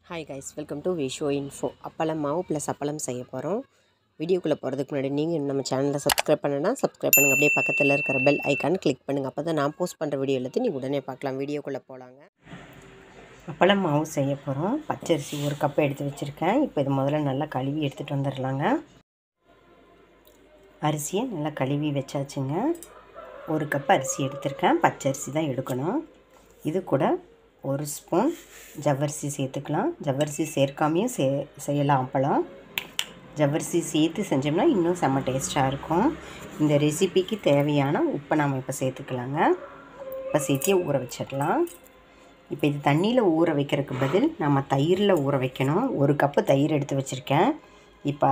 Hi guys, welcome to விஷோ info. அப்பளம் மாவு ப்ளஸ் அப்பளம் செய்ய போகிறோம். வீடியோக்குள்ளே போகிறதுக்கு முன்னாடி நீங்கள் நம்ம சேனலை சப்ஸ்கிரைப் பண்ணனா சப்ஸ்கிரைப் பண்ணுங்கள். அப்படியே பக்கத்தில் இருக்கிற பெல் ஐக்கான் கிளிக் பண்ணுங்கள். அப்போ தான் நான் போஸ்ட் பண்ணுற வீடியோ எல்லாத்தையும் நீங்கள் உடனே பார்க்கலாம். வீடியோக்குள்ளே போகலாங்க. அப்பளம் மாவு செய்ய போகிறோம். பச்சரிசி 1 கப் எடுத்து வச்சுருக்கேன். இப்போ இது முதல்ல நல்லா கழுவி எடுத்துகிட்டு வந்துடலாங்க. அரிசியை நல்லா கழுவி வச்சாச்சுங்க. 1 கப் அரிசி எடுத்திருக்கேன். பச்சரிசி தான் எடுக்கணும். இது கூட 1 ஸ்பூன் ஜவ்வரிசி சேர்த்துக்கலாம். ஜவ்வரிசி சேர்க்காமையும் செய்யலாம் அப்பளம். ஜவ்வரிசி சேர்த்து செஞ்சோம்னா இன்னும் செம்ம டேஸ்ட்டாக இருக்கும். இந்த ரெசிபிக்கு தேவையான உப்பை நாம் இப்போ சேர்த்துக்கலாங்க. இப்போ சேர்த்து ஊற வச்சிடலாம். இப்போ இது தண்ணியில் ஊற வைக்கிறதுக்கு பதில் நம்ம தயிரில் ஊற வைக்கணும். 1 கப்பு தயிர் எடுத்து வச்சுருக்கேன். இப்போ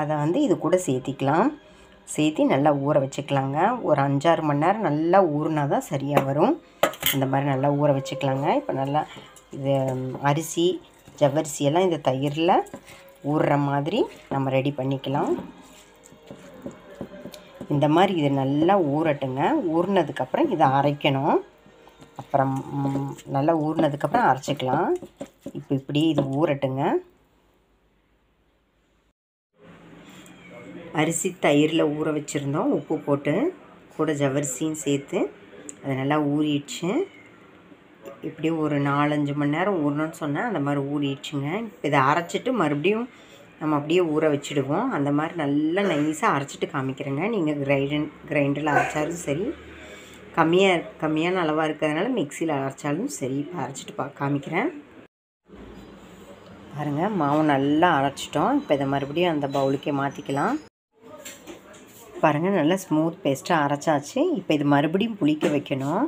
அதை இது கூட சேர்த்திக்கலாம். சேர்த்து நல்லா ஊற வச்சுக்கலாங்க. ஒரு 5-6 மணி நேரம் நல்லா ஊறினா தான் சரியாக வரும். இந்த மாதிரி நல்லா ஊற வச்சுக்கலாங்க. இப்போ நல்லா இது அரிசி ஜவ்வரிசியெல்லாம் இந்த தயிரில் ஊறுற மாதிரி நம்ம ரெடி பண்ணிக்கலாம். இந்த மாதிரி இது நல்லா ஊறட்டுங்க. ஊறினதுக்கப்புறம் இதை அரைக்கணும். அப்புறம் நல்லா ஊறினதுக்கப்புறம் அரைச்சிக்கலாம். இப்போ இப்படியே இது ஊறட்டுங்க. அரிசி தயிரில் ஊற வச்சுருந்தோம். உப்பு போட்டு கூட ஜவ்வரிசியும் சேர்த்து அது நல்லா ஊறிடுச்சு. இப்படி ஒரு 4-5 மணி நேரம் ஊறணும்னு சொன்னேன். அந்த மாதிரி ஊறிடுச்சுங்க. இப்போ இதை அரைச்சிட்டு மறுபடியும் நம்ம அப்படியே ஊற வச்சுடுவோம். அந்த மாதிரி நல்லா நைஸாக அரைச்சிட்டு காமிக்கிறேங்க. நீங்கள் கிரைண்டரில் அரைச்சாலும் சரி, கம்மியான அளவாக இருக்கிறதுனால மிக்சியில் அரைச்சாலும் சரி. இப்போ அரைச்சிட்டு காமிக்கிறேன். பாருங்கள், மாவு நல்லா அரைச்சிட்டோம். இப்போ இதை மறுபடியும் அந்த பவுலுக்கே மாற்றிக்கலாம். பாருங்கள், நல்லா ஸ்மூத் பேஸ்ட்டாக அரைச்சாச்சு. இப்போ இது மறுபடியும் புளிக்க வைக்கணும்.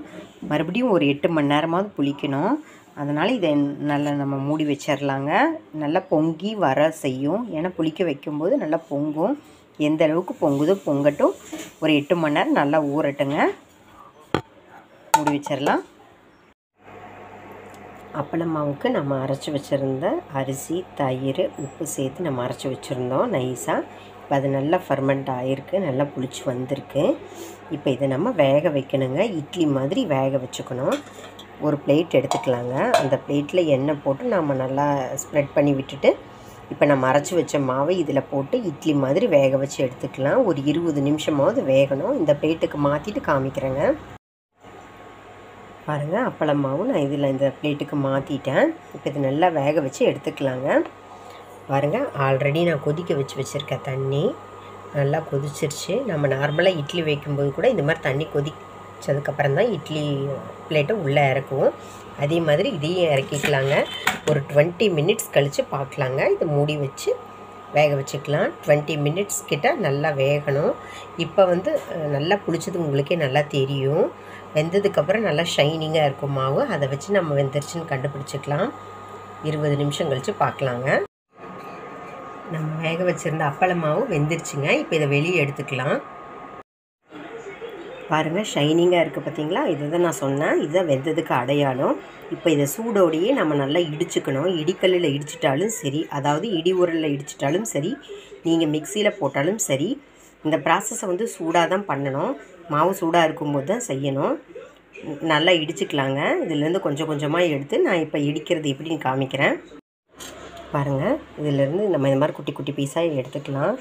மறுபடியும் ஒரு 8 மணி நேரமாவது புளிக்கணும். அதனால் இதை நல்லா நம்ம மூடி வச்சிடலாங்க. நல்லா பொங்கி வர செய்யும். ஏன்னா புளிக்க வைக்கும்போது நல்லா பொங்கும். எந்த அளவுக்கு பொங்குதோ பொங்கட்டும். ஒரு 8 மணி நேரம் நல்லா ஊறட்டுங்க. மூடி வச்சிடலாம். அப்பளம் மாவுக்கு நம்ம அரைச்சி வச்சுருந்த அரிசி தயிர் உப்பு சேர்த்து நம்ம அரைச்சி வச்சுருந்தோம் நைஸாக. இப்போ அது நல்லா ஃபர்மெண்ட் ஆகிருக்கு. நல்லா புளிச்சு வந்திருக்கு. இப்போ இதை நம்ம வேக வைக்கணுங்க. இட்லி மாதிரி வேக வச்சுக்கணும். ஒரு பிளேட் எடுத்துக்கலாங்க. அந்த பிளேட்டில் எண்ணெய் போட்டு நம்ம நல்லா ஸ்ப்ரெட் பண்ணி விட்டுட்டு இப்போ நம்ம அரைச்சி வச்ச மாவை இதில் போட்டு இட்லி மாதிரி வேக வச்சு எடுத்துக்கலாம். ஒரு 20 நிமிஷமாவது வேகணும். இந்த பிளேட்டுக்கு மாற்றிட்டு காமிக்கிறேங்க. பாருங்கள், அப்பளம் மாவு நான் இந்த பிளேட்டுக்கு மாற்றிட்டேன். இப்போ இது நல்லா வேக வச்சு எடுத்துக்கலாங்க. பாருங்கள், ஆல்ரெடி நான் கொதிக்க வச்சுருக்கேன். தண்ணி நல்லா கொதிச்சிருச்சு. நம்ம நார்மலாக இட்லி வைக்கும்போது கூட இந்த மாதிரி தண்ணி கொதிச்சதுக்கப்புறம் தான் இட்லி பிளேட்டை உள்ளே இறக்குவோம். அதே மாதிரி இதையும் இறக்கிக்கலாங்க. ஒரு 20 மினிட்ஸ் கழித்து பார்க்கலாங்க. இதை மூடி வச்சு வேக வச்சுக்கலாம். 20 மினிட்ஸ் கிட்ட நல்லா வேகணும். இப்போ நல்லா புளிச்சது உங்களுக்கே நல்லா தெரியும். வெந்ததுக்கப்புறம் நல்லா ஷைனிங்காக இருக்கும் மாவு. அதை வச்சு நம்ம வெந்துருச்சுன்னு கண்டுபிடிச்சிக்கலாம். 20 நிமிஷம் கழித்து பார்க்கலாங்க. நம்ம வேக வச்சுருந்த அப்பள மாவு வெந்துருச்சுங்க. இப்போ இதை வெளியே எடுத்துக்கலாம். பாருங்கள், ஷைனிங்காக இருக்குது பார்த்தீங்களா? இதுதான் நான் சொன்னேன், இதுதான் வெந்ததுக்கு அடையாளம். இப்போ இதை சூடோடையே நம்ம நல்லா இடிச்சுக்கணும். இடிக்கல்லில் இடிச்சிட்டாலும் சரி, அதாவது இடி உரலில் இடிச்சிட்டாலும் சரி, நீங்கள் மிக்சியில் போட்டாலும் சரி, இந்த ப்ராசஸை சூடாக தான் பண்ணணும். மாவு சூடாக இருக்கும்போது தான் செய்யணும். நல்லா இடிச்சுக்கலாங்க. இதிலேருந்து கொஞ்சம் கொஞ்சமாக எடுத்து நான் இப்போ இடிக்கிறது எப்படின்னு காமிக்கிறேன். பாருங்கள், இதிலேருந்து நம்ம இந்த மாதிரி குட்டி குட்டி பீஸாக எடுத்துக்கலாம்.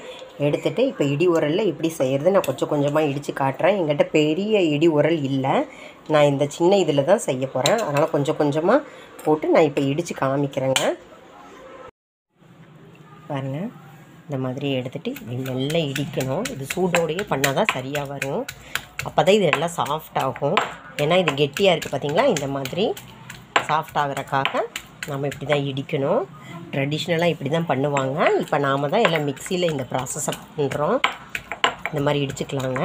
எடுத்துகிட்டு இப்போ இடி உரலில் எப்படி செய்கிறது நான் கொஞ்சம் கொஞ்சமாக இடித்து காட்டுறேன். என்கிட்ட பெரிய இடி உரல் இல்லை. நான் இந்த சின்ன இதில் தான் செய்ய போகிறேன். அதனால் கொஞ்சம் கொஞ்சமாக போட்டு நான் இப்போ இடித்து காமிக்கிறேங்க. பாருங்கள், இந்த மாதிரி எடுத்துகிட்டு நல்லா இடிக்கணும். இது சூடோடையே பண்ணால் தான் சரியாக வரும். அப்போ தான் இது எல்லாம் சாஃப்ட் ஆகும். ஏன்னா இது கெட்டியாக இருக்குது பார்த்தீங்களா? இந்த மாதிரி சாஃப்ட் ஆகிறக்காக நம்ம இப்படி தான் இடிக்கணும். ட்ரெடிஷ்னலாக இப்படி தான் பண்ணுவாங்க. இப்போ நாம் தான் எல்லாம் மிக்சியில் இந்த ப்ராசஸை பண்ணுறோம். இந்த மாதிரி இடிச்சுக்கலாங்க.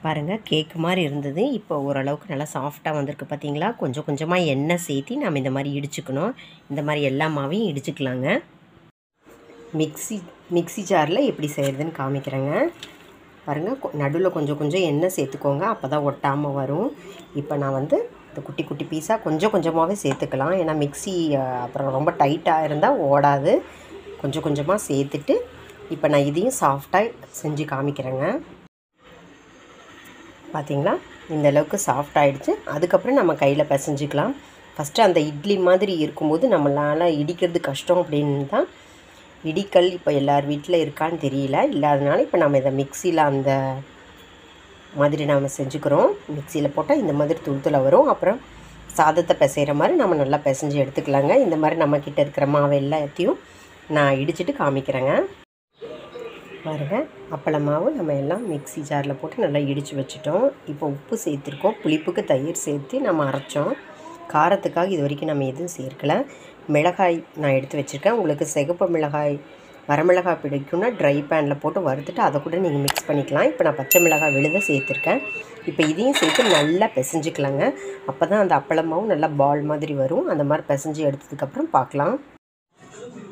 பாருங்கள், கேக்கு மாதிரி இருந்தது. இப்போ ஓரளவுக்கு நல்லா சாஃப்டாக வந்திருக்கு பார்த்தீங்களா? கொஞ்சம் கொஞ்சமாக எண்ணெய் சேர்த்தி நம்ம இந்த மாதிரி இடிச்சுக்கணும். இந்த மாதிரி எல்லா மாவையும் இடிச்சுக்கலாங்க. மிக்சி ஜாரில் எப்படி செய்கிறதுன்னு காமிக்கிறேங்க. பாருங்கள், நடுவில் கொஞ்சம் கொஞ்சம் எண்ணெய் சேர்த்துக்கோங்க. அப்போ தான் ஒட்டாமல் வரும். இப்போ நான் இந்த குட்டி குட்டி பீஸாக கொஞ்சம் கொஞ்சமாகவே சேர்த்துக்கலாம். ஏன்னா மிக்சி அப்புறம் ரொம்ப டைட்டாக இருந்தால் ஓடாது. கொஞ்சம் கொஞ்சமாக சேர்த்துட்டு இப்போ நான் இதையும் சாஃப்டாக செஞ்சு காமிக்கிறேங்க. பார்த்தீங்களா? இந்த அளவுக்கு சாஃப்ட் ஆகிடுச்சு. அதுக்கப்புறம் நம்ம கையில் பிசைஞ்சிக்கலாம். ஃபஸ்ட்டு அந்த இட்லி மாதிரி இருக்கும்போது நம்மளால் இடிக்கிறது கஷ்டம் அப்படின்னு தான் இடிக்கல் இப்போ எல்லார் வீட்டில் இருக்கான்னு தெரியல. இல்லாதனால இப்போ நம்ம இதை மிக்சியில் அந்த மாதிரி நாம் செஞ்சுக்கிறோம். மிக்சியில் போட்டால் இந்த மாதிரி தூள் வரும். அப்புறம் சாதத்தை பிசைகிற மாதிரி நம்ம நல்லா பிசைஞ்சு எடுத்துக்கலாங்க. இந்த மாதிரி நம்மக்கிட்ட இருக்கிற மாவு எல்லாத்தையும் நான் இடிச்சிட்டு காமிக்கிறேங்க. பாருங்கள், அப்பள மாவு நம்ம எல்லாம் மிக்சி ஜாரில் போட்டு நல்லா இடித்து வச்சுட்டோம். இப்போ உப்பு சேர்த்துருக்கோம், புளிப்புக்கு தயிர் சேர்த்து நம்ம அரைச்சோம். காரத்துக்காக இது வரைக்கும் நம்ம எதுவும் சேர்க்கலை. மிளகாய் நான் எடுத்து வச்சுருக்கேன். உங்களுக்கு சிகப்பு மிளகாய் வரமிளகாய் பிடிக்கும்னா ட்ரை பேனில் போட்டு வறுத்துட்டு அதை கூட நீங்கள் மிக்ஸ் பண்ணிக்கலாம். இப்போ நான் பச்சை மிளகாய் விழுத சேர்த்துருக்கேன். இப்போ இதையும் சேர்த்து நல்லா பிசைஞ்சிக்கலாங்க. அப்போ தான் அந்த அப்பளமாவும் நல்லா பால் மாதிரி வரும். அந்த மாதிரி பிசைஞ்சு எடுத்ததுக்கப்புறம் பார்க்கலாம்.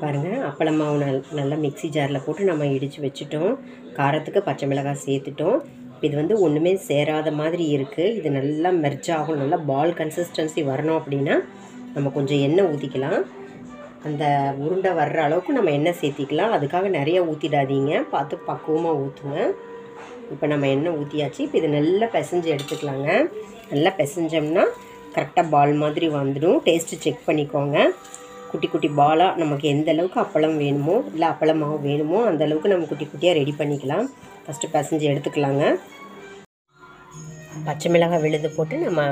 பாருங்கள், அப்பளமாவு நல்லா மிக்சி ஜாரில் போட்டு நம்ம இடித்து வச்சுட்டோம். காரத்துக்கு பச்சை மிளகாய் சேர்த்துட்டோம். இது வந்து ஒன்றுமே சேராத மாதிரி இருக்குது. இது நல்லா மெர்ஜ் ஆகும். நல்லா பால் கன்சிஸ்டன்சி வரணும் அப்படின்னா நம்ம கொஞ்சம் எண்ணெய் ஊற்றிக்கலாம். அந்த உருண்டை வர்ற அளவுக்கு நம்ம எண்ணெய் சேர்த்திக்கலாம். அதுக்காக நிறைய ஊற்றிடாதீங்க, பார்த்து பக்குவமாக ஊற்றுங்க. இப்போ நம்ம எண்ணெய் ஊற்றியாச்சு. இப்போ இது நல்லா பிசைஞ்சு எடுத்துக்கலாங்க. நல்லா பிசைஞ்சோம்னா கரெக்டாக பால் மாதிரி வந்துடும். டேஸ்ட்டு செக் பண்ணிக்கோங்க. குட்டி குட்டி பாலாக நமக்கு எந்த அளவுக்கு அப்பளம் வேணுமோ இல்லை அப்பளம் மாவு வேணுமோ அந்தளவுக்கு நம்ம குட்டி குட்டியாக ரெடி பண்ணிக்கலாம். ஃபஸ்ட்டு பிசைஞ்சு எடுத்துக்கலாங்க. பச்சை மிளகாய் விழுது போட்டு நம்ம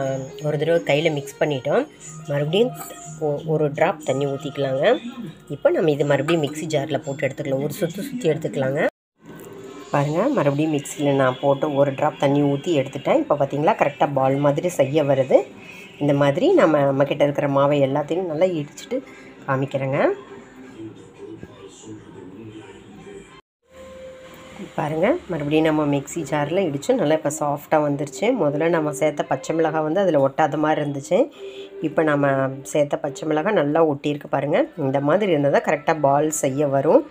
ஒரு தடவை கையில் மிக்ஸ் பண்ணிட்டோம். மறுபடியும் ஒரு ட்ராப் தண்ணி ஊற்றிக்கலாங்க. இப்போ நம்ம இது மறுபடியும் மிக்சி ஜாரில் போட்டு எடுத்துக்கலாம். ஒரு சுற்றி எடுத்துக்கலாங்க. பாருங்கள், மறுபடியும் மிக்சியில் நான் போட்டு ஒரு ட்ராப் தண்ணி ஊற்றி எடுத்துட்டேன். இப்போ பார்த்திங்களா கரெக்டாக பால் மாதிரி செய்ய வருது. இந்த மாதிரி நம்மக்கிட்ட இருக்கிற மாவை எல்லாத்தையும் நல்லா இடிச்சிட்டு காமிக்கிறேங்க. பாருங்கள், மறுபடியும் நம்ம மிக்சி ஜாரில் இடித்து நல்லா இப்போ சாஃப்டாக வந்துருச்சு. முதல்ல நம்ம சேர்த்த பச்சை மிளகாய் வந்து அதில் ஒட்டாத மாதிரி இருந்துச்சு. இப்போ நம்ம சேர்த்த பச்சை மிளகாய் நல்லா ஒட்டியிருக்கு பாருங்கள். இந்த மாதிரி இருந்தால் தான் கரெக்டாக பால் செய்ய வரும்.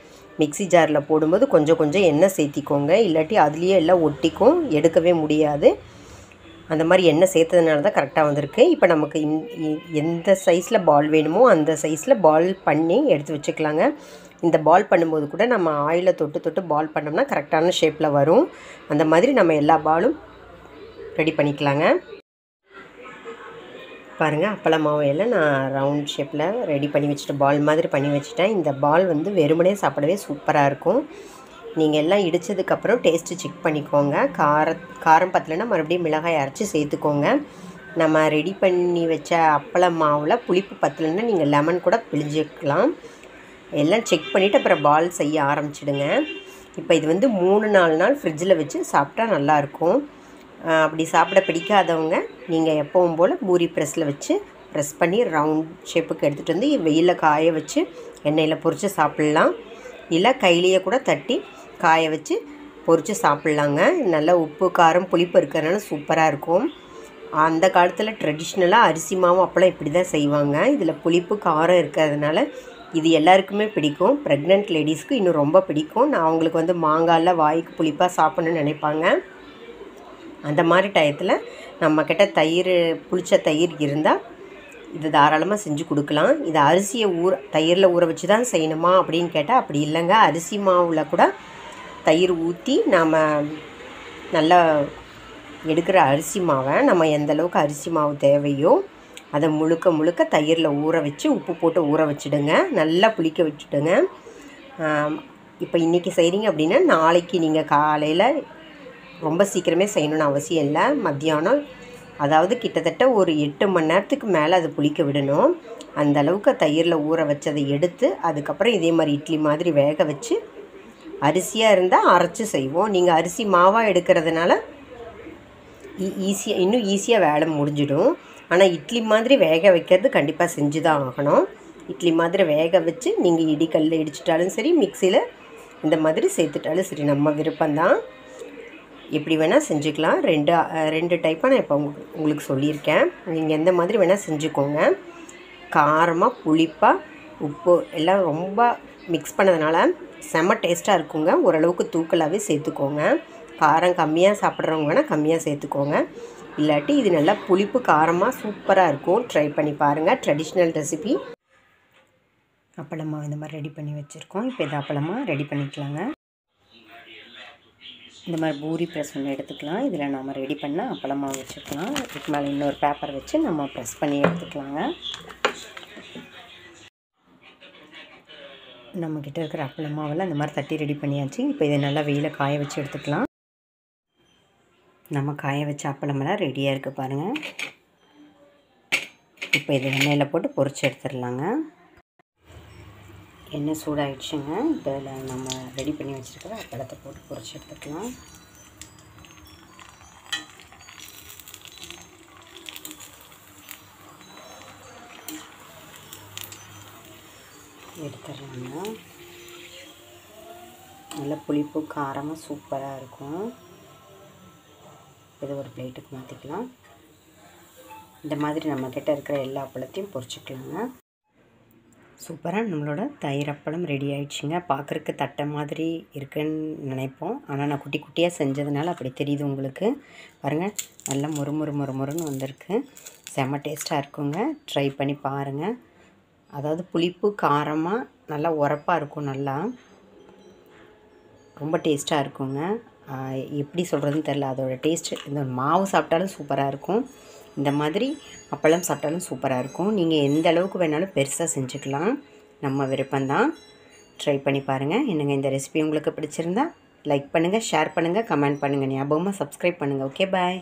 மிக்சி ஜாரில் போடும்போது கொஞ்சம் எண்ணெய் சேர்த்திக்கோங்க, இல்லாட்டி அதுலேயே எல்லாம் ஒட்டிக்கும், எடுக்கவே முடியாது. அந்த மாதிரி எண்ணெய் சேர்த்ததுனால தான் கரெக்டாக வந்திருக்கு. இப்போ நமக்கு எந்த சைஸில் பால் வேணுமோ அந்த சைஸில் பால் பண்ணி எடுத்து வச்சுக்கலாங்க. இந்த பால் பண்ணும்போது கூட நம்ம ஆயிலை தொட்டு பால் பண்ணோம்னா கரெக்டான ஷேப்பில் வரும். அந்த மாதிரி நம்ம எல்லா பாலும் ரெடி பண்ணிக்கலாங்க. பாருங்கள், அப்பள மாவையெல்லாம் நான் ரவுண்ட் ஷேப்பில் ரெடி பண்ணி வச்சுட்டு பால் மாதிரி பண்ணி வச்சுட்டேன். இந்த பால் வந்து வெறுமனே சாப்பிடவே சூப்பராக இருக்கும். நீங்கள் எல்லாம் இடித்ததுக்கப்புறம் டேஸ்ட்டு செக் பண்ணிக்கோங்க. காரம் பத்தலைன்னா மறுபடியும் மிளகாய் அரைச்சி சேர்த்துக்கோங்க. நம்ம ரெடி பண்ணி வச்ச அப்பள மாவில் புளிப்பு பத்தலைன்னா நீங்கள் லெமன் கூட பிழிஞ்சிக்கலாம். எல்லாம் செக் பண்ணிவிட்டு அப்புறம் பால் செய்ய ஆரம்பிச்சிடுங்க. இப்போ இது வந்து 3-4 நாள் ஃப்ரிட்ஜில் வச்சு சாப்பிட்டா நல்லாயிருக்கும். அப்படி சாப்பிட பிடிக்காதவங்க நீங்கள் எப்பவும் போல் பூரி ப்ரெஸ்ஸில் வச்சு ப்ரெஸ் பண்ணி ரவுண்ட் ஷேப்புக்கு எடுத்துகிட்டு வந்து வெயிலில் காய வச்சு எண்ணெயில் பொரித்து சாப்பிட்லாம். இல்லை கையிலேயே கூட தட்டி காய வச்சு பொரித்து சாப்பிட்லாங்க. நல்லா உப்பு காரம் புளிப்பு இருக்கிறதுனால சூப்பராக இருக்கும். அந்த காலத்தில் ட்ரெடிஷ்னலாக அரிசி மாவு அப்பளம் இப்படி தான் செய்வாங்க. இதில் புளிப்பு காரம் இருக்கிறதுனால இது எல்லாருக்குமே பிடிக்கும். ப்ரெக்னென்ட் லேடிஸ்க்கு இன்னும் ரொம்ப பிடிக்கும். நான் அவங்களுக்கு வந்து மாங்காயில் வாய்க்கு புளிப்பாக சாப்பிட்ணுன்னு நினைப்பாங்க. அந்த மாதிரி டயத்தில் நம்மக்கிட்ட புளிச்ச தயிர் இருந்தால் இது தாராளமாக செஞ்சு கொடுக்கலாம். இது அரிசியை தயிரில் ஊற வச்சு தான் செய்யணுமா அப்படின்னு கேட்டால் அப்படி இல்லைங்க. அரிசி மாவில் கூட தயிர் ஊற்றி நாம் நல்லா எடுக்கிற அரிசி மாவை நம்ம எந்தளவுக்கு அரிசி மாவு தேவையோ அதை முழுக்க தயிரில் ஊற வச்சு உப்பு போட்டு ஊற வச்சுடுங்க. நல்லா புளிக்க வச்சுடுங்க. இப்போ இன்றைக்கி செய்கிறீங்க அப்படின்னா நாளைக்கு நீங்கள் காலையில் ரொம்ப சீக்கிரமே செய்யணும்னு அவசியம் இல்லை. மத்தியானம், அதாவது கிட்டத்தட்ட ஒரு 8 மணி நேரத்துக்கு மேலே அதை புளிக்க விடணும். அந்த அளவுக்கு தயிரில் ஊற வச்சதை எடுத்து அதுக்கப்புறம் இதே மாதிரி இட்லி மாதிரி வேக வச்சு அரிசியாக இருந்தால் அரைச்சி செய்வோம். நீங்கள் அரிசி மாவாக எடுக்கிறதுனால இன்னும் ஈஸியாக வேலை முடிஞ்சிடும். ஆனால் இட்லி மாதிரி வேக வைக்கிறது கண்டிப்பாக செஞ்சு தான் ஆகணும். இட்லி மாதிரி வேக வச்சு நீங்கள் இடிக்கல்ல இடிச்சிட்டாலும் சரி, மிக்சியில் இந்த மாதிரி சேர்த்துட்டாலும் சரி, நம்ம விருப்பம்தான். எப்படி வேணால் செஞ்சுக்கலாம். ரெண்டு டைப்பாக நான் இப்போ உங்களுக்கு சொல்லியிருக்கேன். நீங்கள் எந்த மாதிரி வேணால் செஞ்சுக்கோங்க. காரமாக புளிப்பாக உப்பு எல்லாம் ரொம்ப மிக்ஸ் பண்ணதுனால செம்ம டேஸ்ட்டாக இருக்குங்க. ஓரளவுக்கு தூக்கலாகவே சேர்த்துக்கோங்க. காரம் கம்மியாக சாப்பிட்றவங்க வேணால் கம்மியாக சேர்த்துக்கோங்க. இல்லாட்டி இது நல்லா புளிப்பு காரமாக சூப்பராக இருக்கும். ட்ரை பண்ணி பாருங்கள். Traditional recipe. அப்பளமாக இந்த மாதிரி ரெடி பண்ணி வச்சுருக்கோம். இப்போ இது அப்பளமாக ரெடி பண்ணிக்கலாங்க. இந்த மாதிரி பூரி ப்ரெஸ் ஒன்று எடுத்துக்கலாம். இதில் நம்ம ரெடி பண்ண அப்பளம் மாவு வச்சுக்கலாம். இதுக்கு மேலே இன்னொரு பேப்பர் வச்சு நம்ம ப்ரெஸ் பண்ணி எடுத்துக்கலாங்க. நம்மக்கிட்ட இருக்கிற அப்பளம் மாவெல்லாம் இந்த மாதிரி தட்டி ரெடி பண்ணியாச்சு. இப்போ இதை நல்லா வெயில காய வச்சு எடுத்துக்கலாம். நம்ம காய வச்ச அப்பளமெல்லாம் ரெடியாக இருக்குது பாருங்கள். இப்போ இதை எண்ணெயில் போட்டு பொரிச்சு எடுத்துடலாங்க. எண்ணெய் சூடாகிடுச்சுங்க. இப்போ இதில் நம்ம ரெடி பண்ணி வச்சுருக்கிற அப்பளத்தை போட்டு பொரிச்சு எடுத்துக்கலாம். எடுத்துடலாங்க. நல்ல புளிப்பு காரமாக சூப்பராக இருக்கும். இதை ஒரு பிளேட்டுக்கு மாற்றிக்கலாம். இந்த மாதிரி நம்மக்கிட்ட இருக்கிற எல்லா அப்பளத்தையும் பொரிச்சுக்கலாங்க. சூப்பராக நம்மளோட தயிர் அப்பளம் ரெடி ஆகிடுச்சிங்க. பார்க்குறக்கு தட்டை மாதிரி இருக்குன்னு நினைப்போம், ஆனால் நான் குட்டி குட்டியாக செஞ்சதுனால அப்படி தெரியுது உங்களுக்கு. பாருங்கள், நல்லா மொறுன்னு வந்திருக்கு. செம்ம டேஸ்ட்டாக இருக்குங்க. ட்ரை பண்ணி பாருங்கள். அதாவது புளிப்பு காரமாக நல்லா உரப்பாக இருக்கும். நல்லா ரொம்ப டேஸ்ட்டாக இருக்குங்க. எப்படி சொல்கிறதுன்னு தெரில, அதோட டேஸ்ட்டு. இந்த மாவு சாப்பிட்டாலும் சூப்பராக இருக்கும், இந்த மாதிரி அப்பளம் சாப்பிட்டாலும் சூப்பராக இருக்கும். நீங்கள் எந்த அளவுக்கு வேணாலும் பெருசாக செஞ்சுக்கலாம், நம்ம விருப்பம்தான். ட்ரை பண்ணி பாருங்கள். என்னங்க இந்த ரெசிபி உங்களுக்கு பிடிச்சிருந்தா லைக் பண்ணுங்கள், ஷேர் பண்ணுங்கள், கமெண்ட் பண்ணுங்கள். ஞாபகமாக சப்ஸ்கிரைப் பண்ணுங்கள். ஓகே, பாய்.